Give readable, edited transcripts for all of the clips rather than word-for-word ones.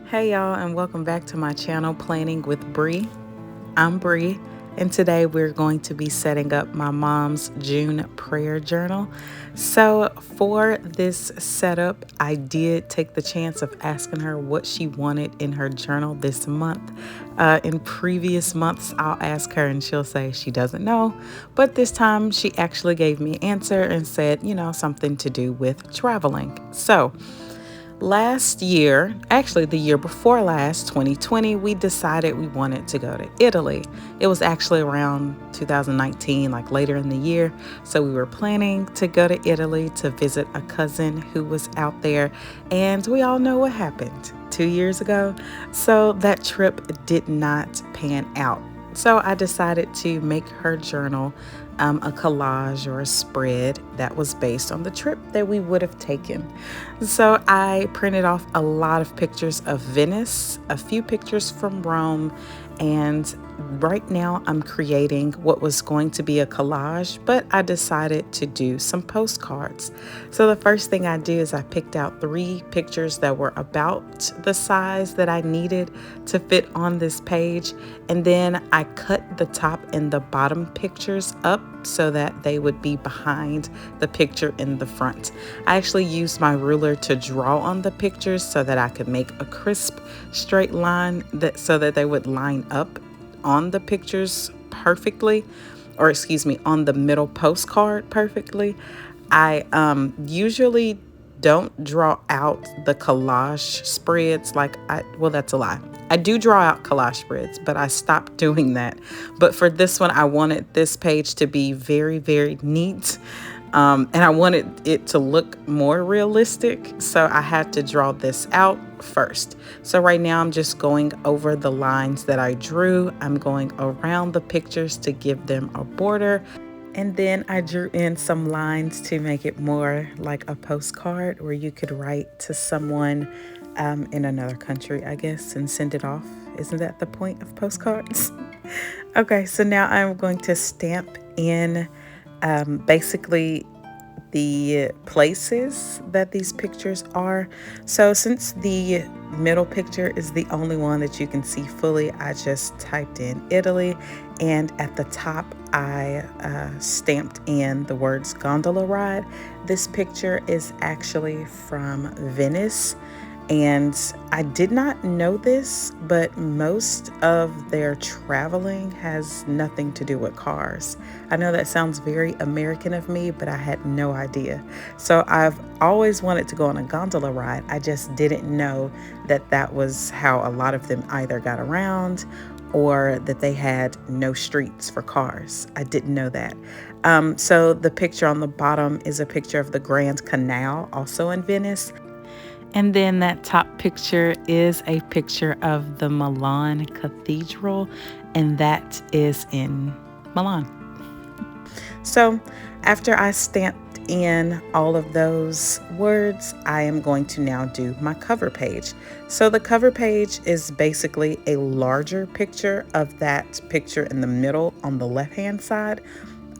Hey y'all, and welcome back to my channel, Planning with Bree. I'm Bree, and today we're going to be setting up my mom's June prayer journal. So for this setup, I did take the chance of asking her what she wanted in her journal this month. In previous months, I'll ask her and she'll say she doesn't know, but this time she actually gave me an answer and said, something to do with traveling. So last year, actually the year before last, 2020, we decided we wanted to go to Italy. It was actually around 2019, like later in the year. So we were planning to go to Italy to visit a cousin who was out there. And we all know what happened 2 years ago. So that trip did not pan out. So I decided to make her journal a collage or a spread that was based on the trip that we would have taken. So I printed off a lot of pictures of Venice, a few pictures from Rome, and right now I'm creating what was going to be a collage, but I decided to do some postcards. So the first thing I did is I picked out 3 pictures that were about the size that I needed to fit on this page, and then I cut the top and the bottom pictures up so that they would be behind the picture in the front. I actually used my ruler to draw on the pictures so that I could make a crisp straight line so that they would line up on the pictures perfectly, or excuse me, on the middle postcard perfectly. I usually don't draw out the collage spreads well, that's a lie. I do draw out collage spreads, but I stopped doing that. But for this one, I wanted this page to be very, very neat. And I wanted it to look more realistic. So I had to draw this out first. So right now I'm just going over the lines that I drew. I'm going around the pictures to give them a border. And then I drew in some lines to make it more like a postcard where you could write to someone in another country, I guess, and send it off. Isn't that the point of postcards? Okay, so now I'm going to stamp in basically the places that these pictures are. So since the middle picture is the only one that you can see fully, I just typed in Italy, and at the top I stamped in the words gondola ride. This picture is actually from Venice, and I did not know this, but most of their traveling has nothing to do with cars. I know that sounds very American of me, but I had no idea. So I've always wanted to go on a gondola ride. I just didn't know that that was how a lot of them either got around or that they had no streets for cars. I didn't know that. So the picture on the bottom is a picture of the Grand Canal, also in Venice. And then that top picture is a picture of the Milan Cathedral, and that is in Milan. So after I stamped in all of those words, I am going to now do my cover page. So the cover page is basically a larger picture of that picture in the middle on the left-hand side.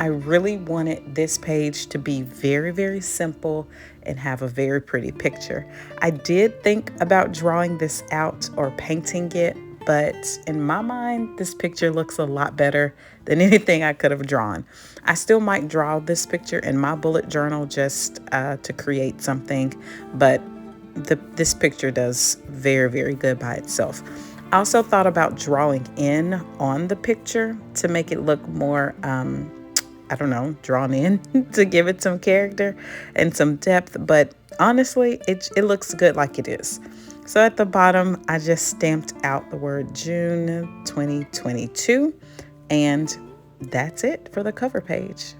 I really wanted this page to be very, very simple and have a very pretty picture. I did think about drawing this out or painting it, but in my mind, this picture looks a lot better than anything I could have drawn. I still might draw this picture in my bullet journal just to create something, but this picture does very, very good by itself. I also thought about drawing in on the picture to make it look more drawn in to give it some character and some depth, but honestly, it looks good like it is. So at the bottom, I just stamped out the word June 2022, and that's it for the cover page.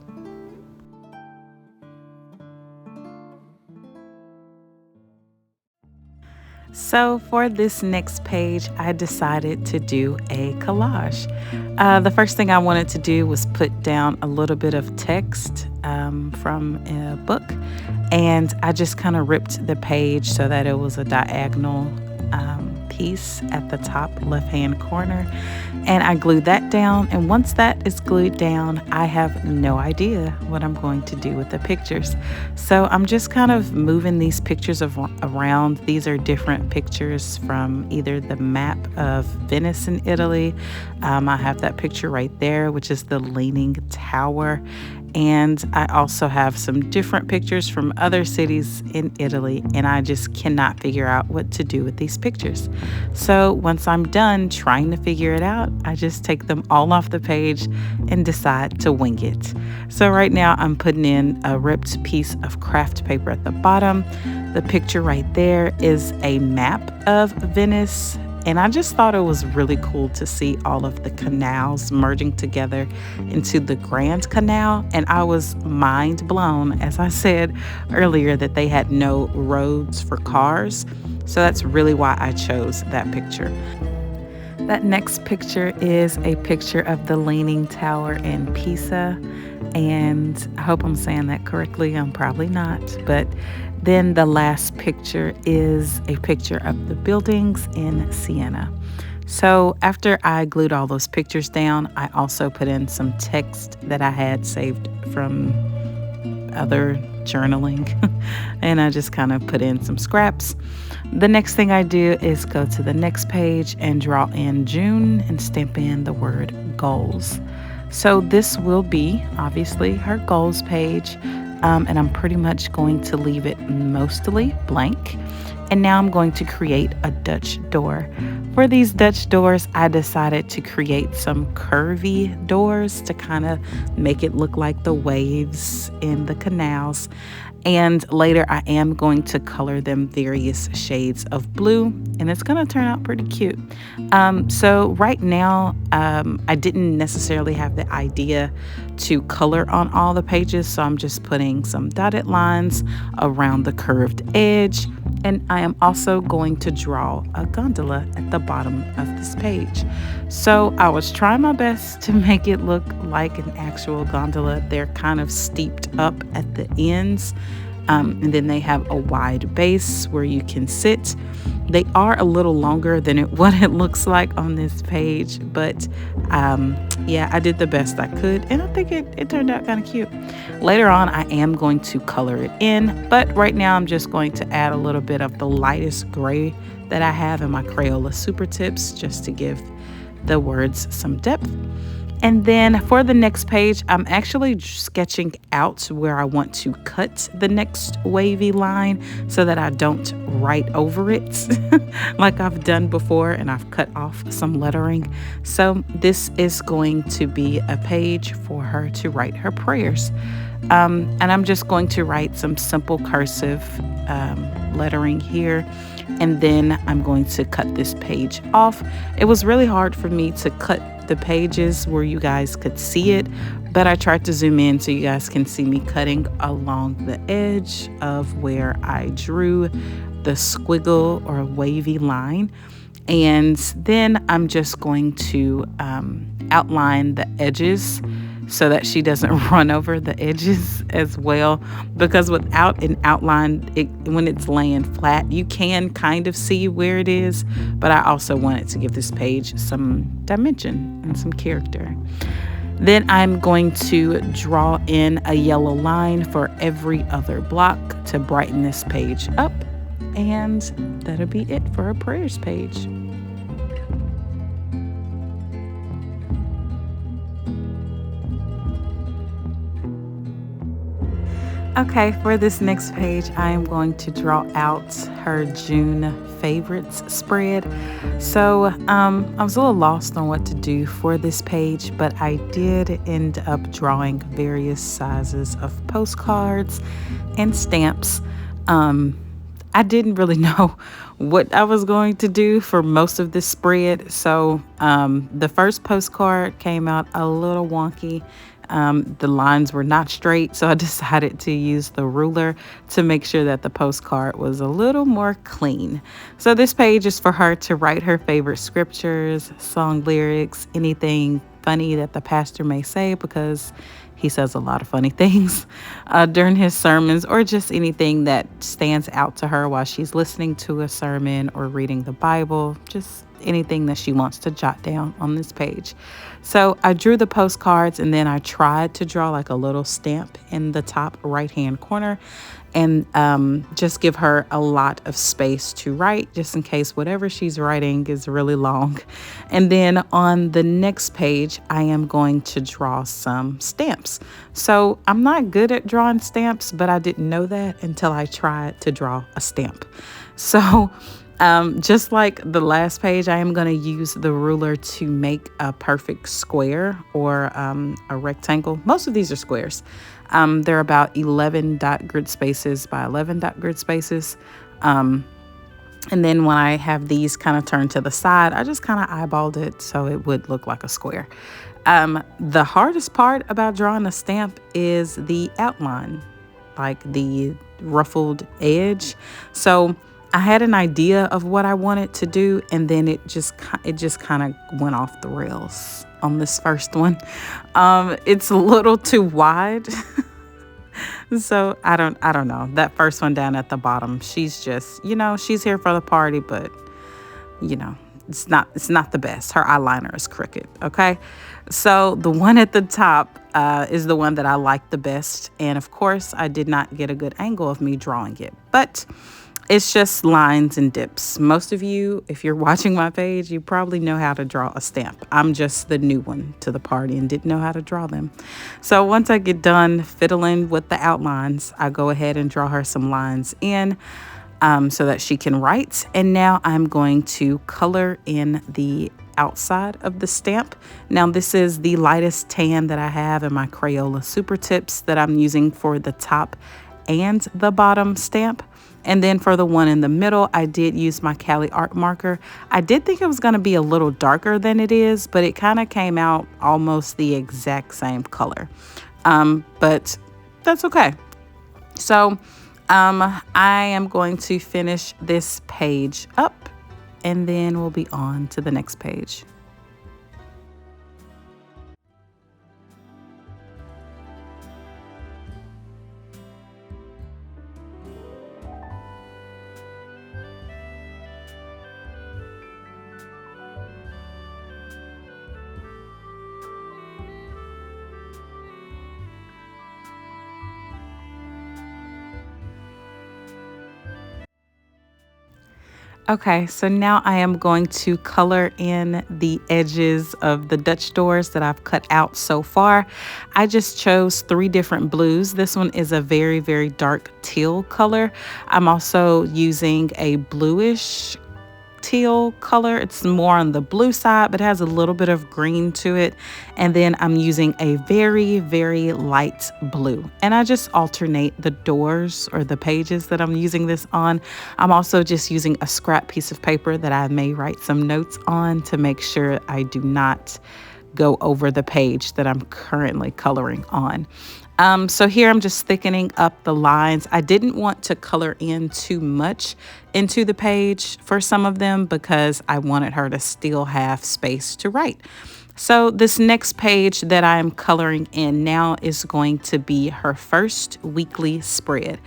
So for this next page, I decided to do a collage. The first thing I wanted to do was put down a little bit of text from a book, and I just kind of ripped the page so that it was a diagonal peace at the top left-hand corner. And I glued that down. And once that is glued down, I have no idea what I'm going to do with the pictures. So I'm just kind of moving these pictures around. These are different pictures from either the map of Venice in Italy. I have that picture right there, which is the Leaning Tower. And I also have some different pictures from other cities in Italy, and I just cannot figure out what to do with these pictures. So once I'm done trying to figure it out, I just take them all off the page and decide to wing it. So right now I'm putting in a ripped piece of craft paper at the bottom. The picture right there is a map of Venice. And I just thought it was really cool to see all of the canals merging together into the Grand Canal. And I was mind blown, as I said earlier, that they had no roads for cars. So that's really why I chose that picture. That next picture is a picture of the Leaning Tower in Pisa. And I hope I'm saying that correctly. I'm probably not. But then the last picture is a picture of the buildings in Siena. So after I glued all those pictures down, I also put in some text that I had saved from other journaling. And I just kind of put in some scraps. The next thing I do is go to the next page and draw in June and stamp in the word goals. So this will be obviously her goals page. And I'm pretty much going to leave it mostly blank. And now I'm going to create a Dutch door. For these Dutch doors, I decided to create some curvy doors to kind of make it look like the waves in the canals. And later I am going to color them various shades of blue, and it's going to turn out pretty cute. So right now, I didn't necessarily have the idea to color on all the pages, so I'm just putting some dotted lines around the curved edge. And I am also going to draw a gondola at the bottom of this page. So I was trying my best to make it look like an actual gondola. They're kind of steeped up at the ends. And then they have a wide base where you can sit. They are a little longer than what it looks like on this page, but yeah, I did the best I could, and I think it turned out kind of cute. Later on, I am going to color it in, but right now I'm just going to add a little bit of the lightest gray that I have in my Crayola Super Tips just to give the words some depth. And then for the next page, I'm actually sketching out where I want to cut the next wavy line so that I don't write over it like I've done before, and I've cut off some lettering. So this is going to be a page for her to write her prayers. And I'm just going to write some simple cursive lettering here. And then I'm going to cut this page off. It was really hard for me to cut the pages where you guys could see it, but I tried to zoom in so you guys can see me cutting along the edge of where I drew the squiggle or wavy line. And then I'm just going to outline the edges so that she doesn't run over the edges as well, because without an outline, when it's laying flat, you can kind of see where it is, but I also wanted to give this page some dimension and some character. Then I'm going to draw in a yellow line for every other block to brighten this page up, and that'll be it for our prayers page. Okay, for this next page, I am going to draw out her June favorites spread. So I was a little lost on what to do for this page, but I did end up drawing various sizes of postcards and stamps. I didn't really know what I was going to do for most of this spread. So the first postcard came out a little wonky. The lines were not straight, so I decided to use the ruler to make sure that the postcard was a little more clean. So this page is for her to write her favorite scriptures, song lyrics, anything funny that the pastor may say, because He says a lot of funny things during his sermons, or just anything that stands out to her while she's listening to a sermon or reading the Bible, just anything that she wants to jot down on this page. So I drew the postcards, and then I tried to draw like a little stamp in the top right hand corner, and just give her a lot of space to write, just in case whatever she's writing is really long. And then on the next page, I am going to draw some stamps. So I'm not good at drawing stamps, but I didn't know that until I tried to draw a stamp. So just like the last page, I am going to use the ruler to make a perfect square or a rectangle. Most of these are squares. They're about 11 dot grid spaces by 11 dot grid spaces. And then when I have these kind of turned to the side, I just kind of eyeballed it so it would look like a square. The hardest part about drawing a stamp is the outline, like the ruffled edge. So I had an idea of what I wanted to do, and then it just kind of went off the rails on this first one. It's a little too wide. So I don't know. That first one down at the bottom, she's just, she's here for the party, but it's not the best. Her eyeliner is crooked. Okay. So the one at the top is the one that I like the best. And of course, I did not get a good angle of me drawing it, but it's just lines and dips. Most of you, if you're watching my page, you probably know how to draw a stamp. I'm just the new one to the party and didn't know how to draw them. So once I get done fiddling with the outlines, I go ahead and draw her some lines in so that she can write. And now I'm going to color in the outside of the stamp. Now this is the lightest tan that I have in my Crayola Super Tips that I'm using for the top and the bottom stamp. And then for the one in the middle, I did use my Cali Art marker. I did think it was going to be a little darker than it is, but it kind of came out almost the exact same color. But that's okay. So I am going to finish this page up, and then we'll be on to the next page. Okay, so now I am going to color in the edges of the Dutch doors that I've cut out so far. I just chose 3 different blues. This one is a very, very dark teal color. I'm also using a bluish teal color. It's more on the blue side, but has a little bit of green to it. And then I'm using a very, very light blue. And I just alternate the doors or the pages that I'm using this on. I'm also just using a scrap piece of paper that I may write some notes on to make sure I do not go over the page that I'm currently coloring on. So here I'm just thickening up the lines. I didn't want to color in too much into the page for some of them because I wanted her to still have space to write. So this next page that I'm coloring in now is going to be her first weekly spread.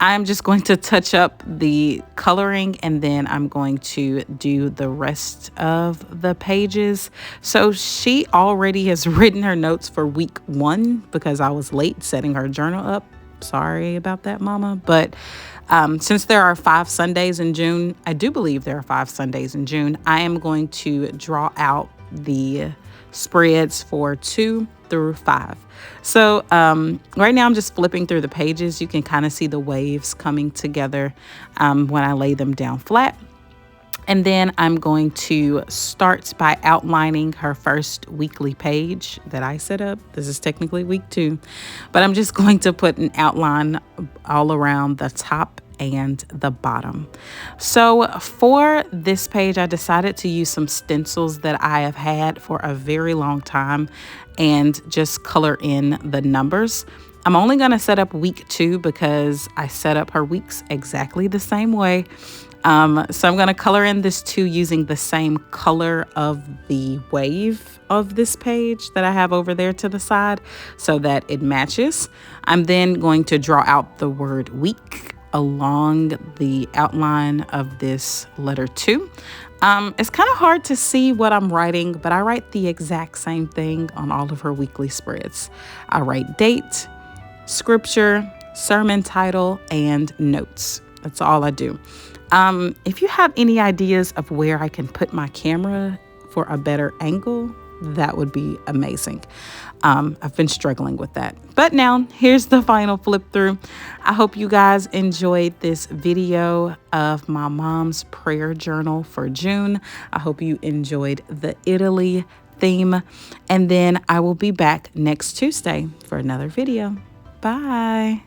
I'm just going to touch up the coloring, and then I'm going to do the rest of the pages. So she already has written her notes for week 1 because I was late setting her journal up. Sorry about that, Mama. But since there are 5 Sundays in June, I do believe there are 5 Sundays in June, I am going to draw out the spreads for 2 through 5. So right now I'm just flipping through the pages. You can kind of see the waves coming together when I lay them down flat. And then I'm going to start by outlining her first weekly page that I set up. This is technically week 2, but I'm just going to put an outline all around the top and the bottom. So for this page, I decided to use some stencils that I have had for a very long time and just color in the numbers. I'm only going to set up week 2 because I set up her weeks exactly the same way. So I'm going to color in this 2 using the same color of the wave of this page that I have over there to the side so that it matches. I'm then going to draw out the word week along the outline of this letter 2. It's kind of hard to see what I'm writing, but I write the exact same thing on all of her weekly spreads. I write date, scripture, sermon title, and notes. That's all I do. If you have any ideas of where I can put my camera for a better angle, that would be amazing. I've been struggling with that. But now here's the final flip through. I hope you guys enjoyed this video of my mom's prayer journal for June. I hope you enjoyed the Italy theme. And then I will be back next Tuesday for another video. Bye.